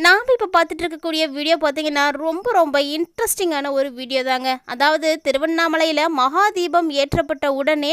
நாம் இப்போ பார்த்துட்டு இருக்கக்கூடிய வீடியோ பார்த்தீங்கன்னா ரொம்ப ரொம்ப இன்ட்ரெஸ்டிங்கான ஒரு வீடியோ தாங்க. அதாவது திருவண்ணாமலையில் மகாதீபம் ஏற்றப்பட்ட உடனே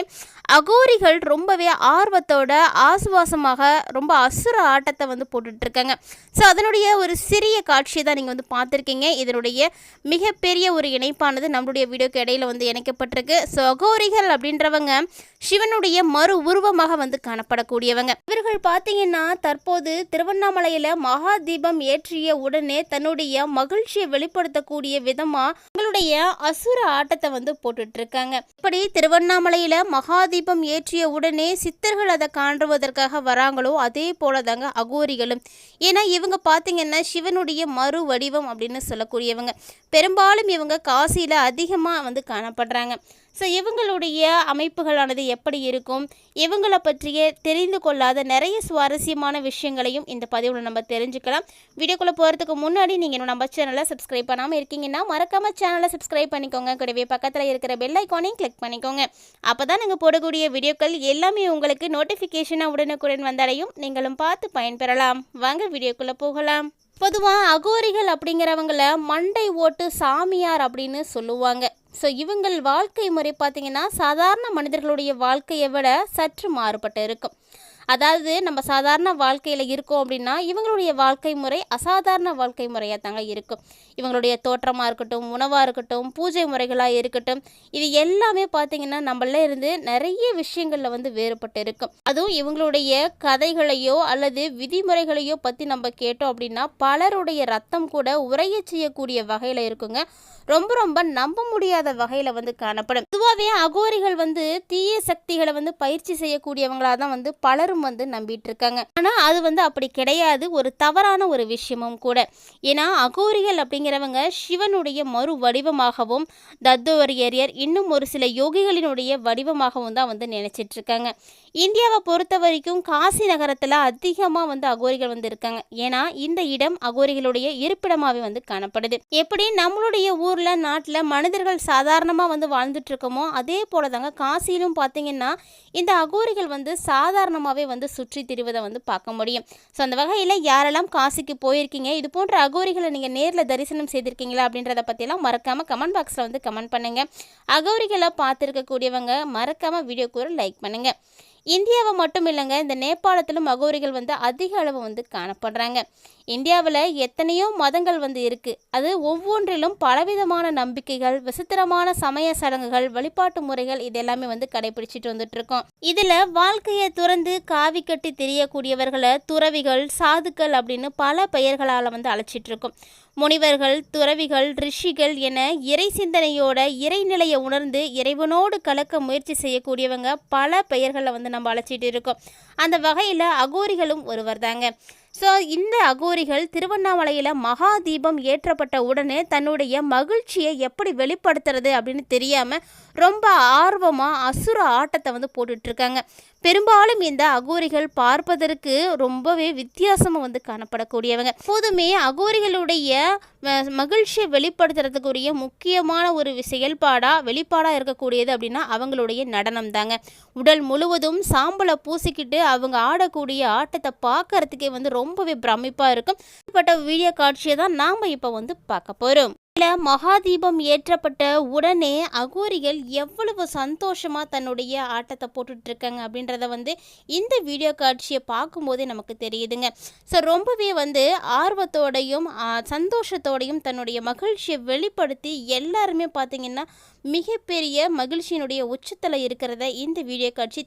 அகோரிகள் ரொம்பவே ஆர்வத்தோட ஆசுவாசமாக ரொம்ப அசுர ஆட்டத்தை வந்து போட்டுட்ருக்காங்க. ஸோ அதனுடைய ஒரு சிறிய காட்சியை தான் நீங்கள் வந்து பார்த்துருக்கீங்க. இதனுடைய மிகப்பெரிய ஒரு இணைப்பானது நம்மளுடைய வீடியோக்கு இடையில வந்து இணைக்கப்பட்டிருக்கு. ஸோ அகோரிகள் அப்படின்றவங்க சிவனுடைய மறு உருவமாக வந்து காணப்படக்கூடியவங்க. இவர்கள் பார்த்தீங்கன்னா தற்போது திருவண்ணாமலையில் மகாதீபம் ஏற்றிய உடனே தன்னுடைய மகிழ்ச்சியை வெளிப்படுத்தக்கூடிய விதமாக தங்களுடைய அசுர ஆட்டத்தை வந்து போட்டுட்டு இருக்காங்க. இப்படி திருவண்ணாமலையில் மகாதீபம் ஏற்றிய உடனே சித்தர்கள் அதை காண்பதற்காக வராங்களோ அதே போல தாங்க அகோரிகளும். ஏன்னா இவங்க பார்த்தீங்கன்னா சிவனுடைய மறு வடிவம் அப்படின்னு சொல்லக்கூடியவங்க. பெரும்பாலும் இவங்க காசியில் அதிகமாக வந்து காணப்படுறாங்க. ஸோ இவங்களுடைய அமைப்புகளானது எப்படி இருக்கும், இவங்களை பற்றிய தெரிந்து கொள்ளாத நிறைய சுவாரஸ்யமான விஷயங்களையும் இந்த பதிவில் நம்ம தெரிஞ்சுக்கலாம். வீடியோக்குள்ளே போகிறதுக்கு முன்னாடி நீங்கள் நம்ம சேனலை சப்ஸ்கிரைப் பண்ணாமல் இருக்கீங்கன்னா மறக்காமல் சேனலை சப்ஸ்கிரைப் பண்ணிக்கோங்க. கூடவே பக்கத்தில் இருக்கிற பெல் ஐக்கானையும் கிளிக் பண்ணிக்கோங்க. அப்போ தான் நாங்கள் போடக்கூடிய வீடியோக்கள் எல்லாமே உங்களுக்கு நோட்டிஃபிகேஷனாக உடனுக்குடன் வந்தடையும். நீங்களும் பார்த்து பயன்பெறலாம். வாங்க வீடியோக்குள்ளே போகலாம். பொதுவாக அகோரிகள் அப்படிங்கிறவங்கள மண்டை ஓட்டு சாமியார் அப்படின்னு சொல்லுவாங்க. ஸோ இவங்கள் வாழ்க்கை முறை பார்த்திங்கன்னா சாதாரண மனிதர்களுடைய வாழ்க்கையை விட சற்று மாறுபட்டு இருக்கும். அதாவது நம்ம சாதாரண வாழ்க்கையில் இருக்கோம் அப்படின்னா இவங்களுடைய வாழ்க்கை முறை அசாதாரண வாழ்க்கை முறையாக தாங்க இருக்கும். இவங்களுடைய தோற்றமாக இருக்கட்டும், உணவாக இருக்கட்டும், பூஜை முறைகளாக இருக்கட்டும், இது எல்லாமே பார்த்திங்கன்னா நம்மள இருந்து நிறைய விஷயங்களில் வந்து வேறுபட்டு இருக்கும். அதுவும் இவங்களுடைய கதைகளையோ அல்லது விதிமுறைகளையோ பற்றி நம்ம கேட்டோம் அப்படின்னா பலருடைய ரத்தம் கூட உறைய செய்யக்கூடிய வகையில் இருக்குங்க. ரொம்ப ரொம்ப நம்ப முடியாத வகையில் வந்து காணப்படும். பொதுவாகவே அகோரிகள் வந்து தீய சக்திகளை வந்து பயிற்சி செய்யக்கூடியவங்களாக தான் வந்து பலரும் வந்து நம்பிட்டு இருக்காங்க. ஆனால் அது வந்து அப்படி கிடையாது, ஒரு தவறான ஒரு விஷயமும் கூட. ஏன்னா அகோரிகள் அப்படிங்கிறவங்க சிவனுடைய மறு வடிவமாகவும் தத்தோரியர் இன்னும் ஒரு சில யோகிகளினுடைய வடிவமாகவும் தான் வந்து நினைச்சிட்டு இருக்காங்க. இந்தியாவை பொறுத்த வரைக்கும் காசி நகரத்தில் அதிகமாக வந்து அகோரிகள் வந்து இருக்காங்க. ஏன்னா இந்த இடம் அகோரிகளுடைய இருப்பிடமாகவே வந்து காணப்படுது. எப்படி நம்மளுடைய ஊரில் நாட்டில் மனிதர்கள் சாதாரணமாக வந்து வாழ்ந்துட்டு இருக்கோமோ அதே போல தாங்க காசியிலும் பார்த்தீங்கன்னா இந்த அகோரிகள் வந்து சாதாரணமாகவே வந்து சுற்றி திரிவதை வந்து பார்க்க முடியும். ஸோ அந்த வகையில் யாரெல்லாம் காசிக்கு போயிருக்கீங்க, இது போன்ற அகோரிகளை நீங்கள் நேரில் தரிசனம் செய்திருக்கீங்களா அப்படின்றத பற்றியெல்லாம் மறக்காமல் கமெண்ட் பாக்ஸில் வந்து கமெண்ட் பண்ணுங்கள். அகோரிகளை பார்த்துருக்கக்கூடியவங்க மறக்காமல் வீடியோக்கு ஒரு லைக் பண்ணுங்கள். இந்தியாவை மட்டும் இல்லைங்க, இந்த நேபாளத்திலும் அகோரிகள் வந்து அதிக அளவு வந்து காணப்படுறாங்க. இந்தியாவில் எத்தனையோ மதங்கள் வந்து இருக்குது. அது ஒவ்வொன்றிலும் பலவிதமான நம்பிக்கைகள், விசித்திரமான சமய சடங்குகள், வழிபாட்டு முறைகள் இதெல்லாமே வந்து கடைபிடிச்சிட்டு வந்துட்டு இருக்கோம். இதில் வாழ்க்கையை துறந்து காவி கட்டி தெரியக்கூடியவர்களை துறவிகள், சாதுக்கள் அப்படின்னு பல பெயர்களால் வந்து அழைச்சிட்டு இருக்கோம். முனிவர்கள், துறவிகள், ரிஷிகள் என இறை சிந்தனையோட இறைநிலையை உணர்ந்து இறைவனோடு கலக்க முயற்சி செய்யக்கூடியவங்க பல பெயர்களை வந்து நம்ம அழைச்சிட்டு இருக்கோம். அந்த வகையில் அகோரிகளும் ஒருவர் தாங்க. ஸோ இந்த அகோரிகள் திருவண்ணாமலையில் மகாதீபம் ஏற்றப்பட்ட உடனே தன்னுடைய மகிழ்ச்சியை எப்படி வெளிப்படுத்துறது அப்படின்னு தெரியாமல் ரொம்ப ஆர்வமாக அசுர ஆட்டத்தை வந்து போட்டுட்ருக்காங்க. பெரும்பாலும் இந்த அகோரிகள் பார்ப்பதற்கு ரொம்பவே வித்தியாசமாக வந்து காணப்படக்கூடியவங்க. எப்போதுமே அகோரிகளுடைய மகிழ்ச்சியை வெளிப்படுத்துறதுக்குரிய முக்கியமான ஒரு வெளிப்பாடாக இருக்கக்கூடியது அப்படின்னா அவங்களுடைய நடனம் தாங்க. உடல் முழுவதும் சாம்பலை பூசிக்கிட்டு அவங்க ஆடக்கூடிய ஆட்டத்தை பார்க்கறதுக்கே வந்து ரொம்பவே பிரமிப்பாக இருக்கும். இப்படிப்பட்ட வீடியோ காட்சியை தான் நாம் இப்போ வந்து பார்க்க போகிறோம். மகாதீபம் ஏற்றப்பட்ட உடனே அகோரிகள் எவ்வளவு சந்தோஷமாக தன்னுடைய ஆட்டத்தை போட்டுட்டு இருக்காங்க அப்படின்றத வந்து இந்த வீடியோ காட்சியை பார்க்கும்போதே நமக்கு தெரியுதுங்க. ஸோ ரொம்பவே வந்து ஆர்வத்தோடையும் சந்தோஷத்தோடையும் தன்னுடைய மகிழ்ச்சியை வெளிப்படுத்தி எல்லாருமே பார்த்திங்கன்னா மிகப்பெரிய மகிழ்ச்சியினுடைய உச்சத்தில் இருக்கிறத இந்த வீடியோ காட்சி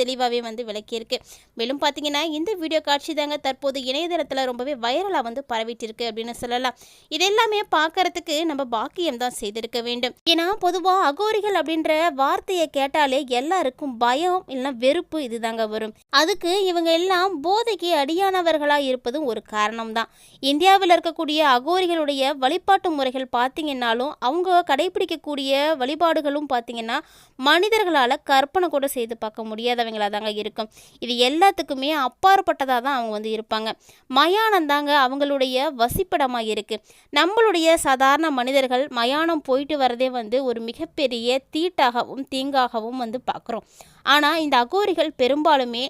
தெளிவாகவே வந்து விளக்கியிருக்கு. மேலும் பார்த்திங்கன்னா இந்த வீடியோ காட்சி தாங்க தற்போது இணையதளத்தில் ரொம்பவே வைரலாக வந்து பரவிட்டு இருக்கு அப்படின்னு சொல்லலாம். இதெல்லாமே பார்க்கறதுக்கு நம்ம பாக்கியம் தான் செய்திருக்க வேண்டும். ஏன்னா பொதுவாக அகோரிகள் அப்படின்ற வார்த்தையை கேட்டாலே எல்லாருக்கும் பயம் இல்லைன்னா வெறுப்பு இதுதாங்க வரும். அதுக்கு இவங்க எல்லாம் போதைக்கு அடியானவர்களாக இருப்பதும் ஒரு காரணம் தான். இந்தியாவில் இருக்கக்கூடிய அகோரிகளுடைய வழிபாட்டு முறைகள் பார்த்தீங்கன்னாலும் அவங்க கடைபிடிக்கக்கூடிய வழிபாடுகளும் பார்த்தீங்கன்னா மனிதர்களால் கற்பனை கூட செய்து பார்க்க முடியாதவங்களாக தாங்க இருக்கும். இது எல்லாத்துக்குமே அப்பாற்பட்டதாக தான் அவங்க வந்து இருப்பாங்க. மயானம் தாங்க அவங்களுடைய வசிப்பிடமாக இருக்குது. நம்மளுடைய சாதாரண மனிதர்கள் மயானம் போயிட்டு வரதே வந்து ஒரு மிகப்பெரிய தீட்டாகவும் தீங்காகவும் வந்து பார்க்குறோம். ஆனால் இந்த அகோரிகள் பெரும்பாலுமே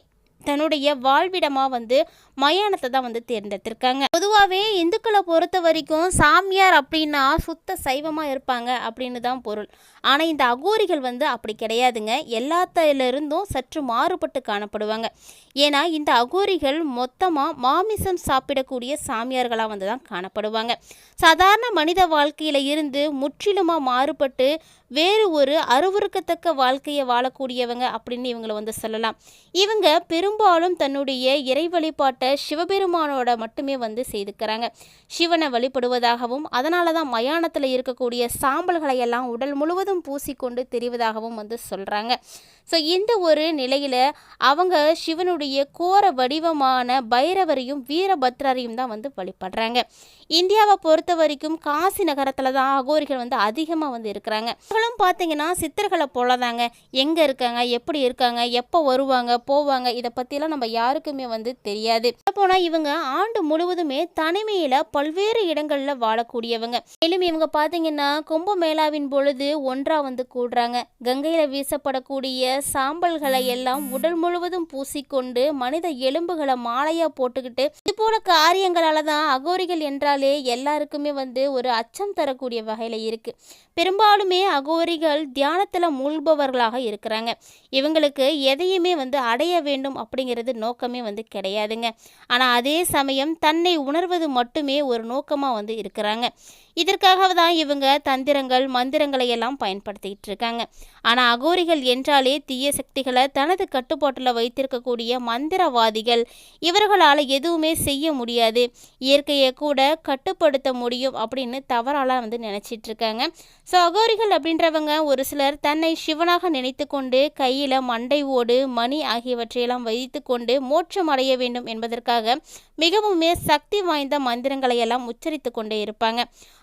தன்னுடைய வாழ்விடமாக வந்து மயானத்தை தான் வந்து தேர்ந்தெடுத்திருக்காங்க. பொதுவாகவே இந்துக்களை பொறுத்த வரைக்கும் சாமியார் அப்படின்னா சுத்த சைவமாக இருப்பாங்க அப்படின்னு தான் பொருள். ஆனால் இந்த அகோரிகள் வந்து அப்படி கிடையாதுங்க. எல்லாத்திலிருந்தும் சற்று மாறுபட்டு காணப்படுவாங்க. ஏன்னா இந்த அகோரிகள் மொத்தமாக மாமிசம் சாப்பிடக்கூடிய சாமியார்களாக வந்து தான் காணப்படுவாங்க. சாதாரண மனித வாழ்க்கையில் இருந்து முற்றிலுமாக மாறுபட்டு வேறு ஒரு அருவருக்கத்தக்க வாழ்க்கையை வாழக்கூடியவங்க அப்படின்னு இவங்களை வந்து சொல்லலாம். இவங்க பெரும்பாலும் தன்னுடைய இறை வழிபாட்டை சிவபெருமானோட மட்டுமே வந்து செய்துக்கிறாங்க. சிவனை வழிபடுவதாகவும் அதனால தான் மயானத்தில் இருக்கக்கூடிய சாம்பல்களை எல்லாம் உடல் முழுவதும் பூசிக்கொண்டு தெரிவதாகவும் வந்து சொல்கிறாங்க. ஸோ இந்த ஒரு நிலையில் அவங்க சிவனுடைய கோர வடிவமான பைரவரையும் வீரபத்ரரையும் தான் வந்து வழிபடுறாங்க. இந்தியாவை பொறுத்த வரைக்கும் காசி நகரத்தில் தான் அகோரிகள் வந்து அதிகமாக வந்து இருக்கிறாங்க. அவங்களும் பார்த்தீங்கன்னா சித்தர்களை போல தாங்க. எங்கே இருக்காங்க, எப்படி இருக்காங்க, எப்போ வருவாங்க போவாங்க, இதை பற்றிலாம் நம்ம யாருக்குமே வந்து தெரியாது. போனால் இவங்க ஆண்டு முழுவதுமே தனிமையில் பல்வேறு இடங்களில் வாழக்கூடியவங்க. மேலும் இவங்க பார்த்தீங்கன்னா கும்பமேளாவின் பொழுது ஒன்றா வந்து கூடுறாங்க. கங்கையில் வீசப்படக்கூடிய சாம்பல்களை எல்லாம் உடல் முழுவதும் பூசிக்கொண்டு மனித எலும்புகளை மாலையா போட்டுக்கிட்டு இது போல காரியங்களால தான் அகோரிகள் என்றாலே எல்லாருக்குமே வந்து ஒரு அச்சம் தரக்கூடிய வகையில இருக்கு. பெரும்பாலுமே அகோரிகள் தியானத்துல மூழ்பவர்களாக இருக்கிறாங்க. இவங்களுக்கு எதையுமே வந்து அடைய வேண்டும் அப்படிங்கிறது நோக்கமே வந்து கிடையாதுங்க. ஆனா அதே சமயம் தன்னை உணர்வது மட்டுமே ஒரு நோக்கமா வந்து இருக்கிறாங்க. இதற்காக தான் இவங்க தந்திரங்கள் மந்திரங்களை எல்லாம் பயன்படுத்திக்கிட்டு இருக்காங்க. ஆனால் அகோரிகள் என்றாலே தீய சக்திகளை தனது கட்டுப்பாட்டில் வைத்திருக்கக்கூடிய மந்திரவாதிகள். இவர்களால் எதுவுமே செய்ய முடியாது, இயற்கையை கூட கட்டுப்படுத்த முடியும் அப்படின்னு தவறாலாம் வந்து நினச்சிட்டு இருக்காங்க. ஸோ அகோரிகள் அப்படின்றவங்க ஒரு சிலர் தன்னை சிவனாக நினைத்து கொண்டு கையில் மண்டை ஓடு மணி ஆகியவற்றையெல்லாம் வைத்து கொண்டு மோட்சம் அடைய வேண்டும் என்பதற்காக மிகவுமே சக்தி வாய்ந்த மந்திரங்களை எல்லாம் உச்சரித்து கொண்டே இருப்பாங்க.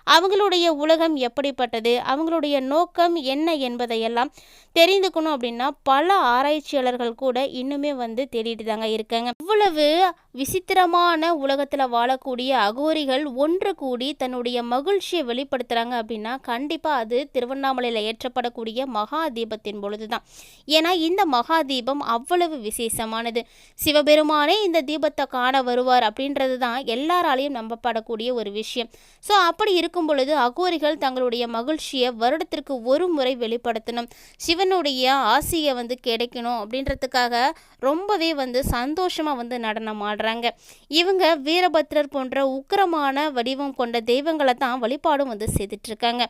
அவங்களுடைய உலகம் எப்படிப்பட்டது, அவங்களுடைய நோக்கம் என்ன என்பதையெல்லாம் தெரிந்துக்கணும் அப்படின்னா பல ஆராய்ச்சியாளர்கள் கூட இன்னுமே வந்து தேடிட்டு தாங்க இருக்காங்க. இவ்வளவு விசித்திரமான உலகத்தில் வாழக்கூடிய அகோரிகள் ஒன்று கூடி தன்னுடைய மகிழ்ச்சியை வெளிப்படுத்துகிறாங்க அப்படின்னா கண்டிப்பாக அது திருவண்ணாமலையில் ஏற்றப்படக்கூடிய மகா தீபத்தின் பொழுது தான். ஏன்னா இந்த மகா தீபம் அவ்வளவு விசேஷமானது. சிவபெருமானே இந்த தீபத்தை காண வருவார் அப்படின்றது தான் எல்லாராலையும் நம்பப்படக்கூடிய ஒரு விஷயம். ஸோ அப்படி இருக்கும் பொழுது அகோரிகள் தங்களுடைய மகிழ்ச்சியை வருடத்திற்கு ஒரு முறை வெளிப்படுத்தணும், சிவனுடைய ஆசியை வந்து கிடைக்கணும் அப்படின்றதுக்காக ரொம்பவே வந்து சந்தோஷமாக வந்து நடனம் ஆடுறாங்க. இவங்க வீரபத்ரர் போன்ற உக்கிரமான வடிவம் கொண்ட தெய்வங்களை தான் வழிபாடும் வந்து செய்துட்ருக்காங்க.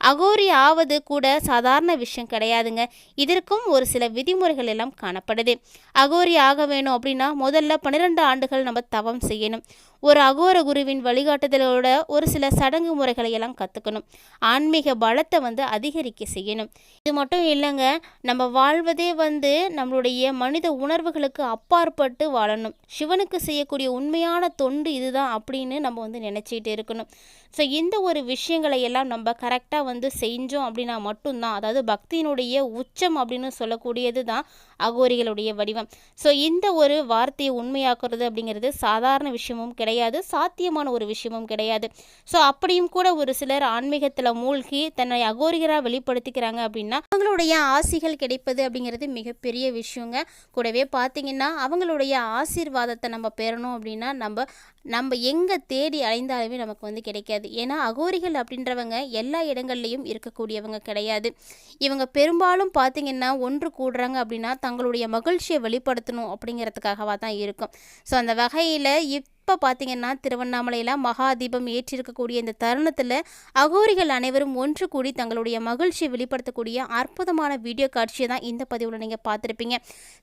அகோரி ஆவது கூட சாதாரண விஷயம் கிடையாதுங்க. இதற்கும் ஒரு சில விதிமுறைகள் எல்லாம் காணப்படுது. அகோரி ஆக வேணும் அப்படின்னா முதல்ல 12 ஆண்டுகள் நம்ம தவம் செய்யணும். ஒரு அகோர குருவின் வழிகாட்டுதலோட ஒரு சில சடங்கு முறைகளை எல்லாம் கற்றுக்கணும். ஆன்மீக பலத்தை வந்து அதிகரிக்க செய்யணும். இது மட்டும் இல்லைங்க, நம்ம வாழ்வதே வந்து நம்மளுடைய மனித உணர்வுகளுக்கு அப்பாற்பட்டு வாழணும். சிவனுக்கு செய்யக்கூடிய உண்மையான தொண்டு இதுதான் அப்படின்னு நம்ம வந்து நினச்சிக்கிட்டு இருக்கணும். ஸோ இந்த ஒரு விஷயங்களை எல்லாம் நம்ம கரெக்டாக வந்து செஞ்சோம் அப்படின்னா மட்டும்தான், அதாவது பக்தியினுடைய உச்சம் அப்படின்னு சொல்லக்கூடியது தான் அகோரிகளுடைய வடிவம். ஸோ இந்த ஒரு வார்த்தையை உண்மையாக்குறது அப்படிங்கிறது சாதாரண விஷயமும் கிடையாது, சாத்தியமான ஒரு விஷயமும் கிடையாது. ஸோ அப்படியும் கூட ஒரு சிலர் ஆன்மீகத்தில் மூழ்கி தன்னை அகோரிகராக வெளிப்படுத்திக்கிறாங்க அப்படின்னா அவங்களுடைய ஆசிகள் கிடைப்பது அப்படிங்கிறது மிகப்பெரிய விஷயங்க. கூடவே பார்த்திங்கன்னா அவங்களுடைய ஆசீர்வாதத்தை நம்ம பெறணும் அப்படின்னா நம்ம எங்கே தேடி அலைந்தாலுமே நமக்கு வந்து கிடைக்காது. ஏன்னா அகோரிகள் அப்படின்றவங்க எல்லா இடங்கள்லையும் இருக்கக்கூடியவங்க கிடையாது. இவங்க பெரும்பாலும் பார்த்திங்கன்னா ஒன்று கூடுறாங்க அப்படின்னா தங்களுடைய மகிழ்ச்சியை வெளிப்படுத்தணும் அப்படிங்கிறதுக்காகவா தான் இருக்கும். ஸோ அந்த வகையில் இப்போ பார்த்திங்கன்னா திருவண்ணாமலையில் மகாதீபம் ஏற்றிருக்கக்கூடிய இந்த தருணத்தில் அகோரிகள் அனைவரும் ஒன்று கூடி தங்களுடைய மகிழ்ச்சியை வெளிப்படுத்தக்கூடிய அற்புதமான வீடியோ காட்சியை தான் இந்த பதிவில் நீங்கள் பார்த்துருப்பீங்க.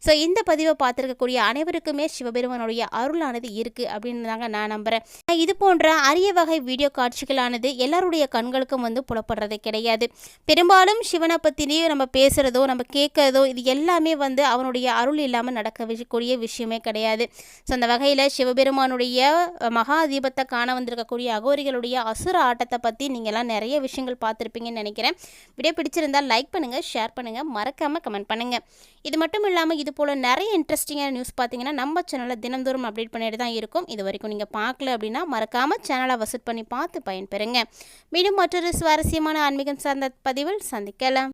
ஸோ இந்த பதிவை பார்த்துருக்கக்கூடிய அனைவருக்குமே சிவபெருமானுடைய அருளானது இருக்குது அப்படின்னு தாங்க நான் நம்புகிறேன். இது போன்ற அரிய வகை வீடியோ காட்சிகளானது எல்லாருடைய கண்களுக்கும் வந்து புலப்படுறது கிடையாது. பெரும்பாலும் சிவனை பற்றினே நம்ம பேசுகிறதோ நம்ம கேட்குறதோ இது எல்லாமே வந்து அவனுடைய அருள் இல்லாமல் நடக்கக்கூடிய விஷயமே கிடையாது. ஸோ அந்த வகையில் சிவபெருமானுடைய மகாதீபத்தை காண வந்திருக்கக்கூடிய அகோரிகளுடைய அசுர ஆட்டத்தை பற்றி நீங்கள்லாம் நிறைய விஷயங்கள் பார்த்துருப்பீங்கன்னு நினைக்கிறேன். வீடியோ பிடிச்சிருந்தால் லைக் பண்ணுங்கள், ஷேர் பண்ணுங்கள், மறக்காமல் கமெண்ட் பண்ணுங்கள். இது மட்டும் இல்லாமல் இது போல் நிறைய இன்ட்ரெஸ்டிங்கான நியூஸ் பார்த்தீங்கன்னா நம்ம சேனலில் தினந்தோறும் அப்டேட் பண்ணிட்டு தான் இருக்கும். இது வரைக்கும் நீங்கள் பார்க்கல அப்படின்னா மறக்காமல் சேனலை விசிட் பண்ணி பார்த்து பயன்பெறுங்க. மீண்டும் மற்றொரு சுவாரஸ்யமான ஆன்மீகம் சார்ந்த பதிவில் சந்திக்கலாம்.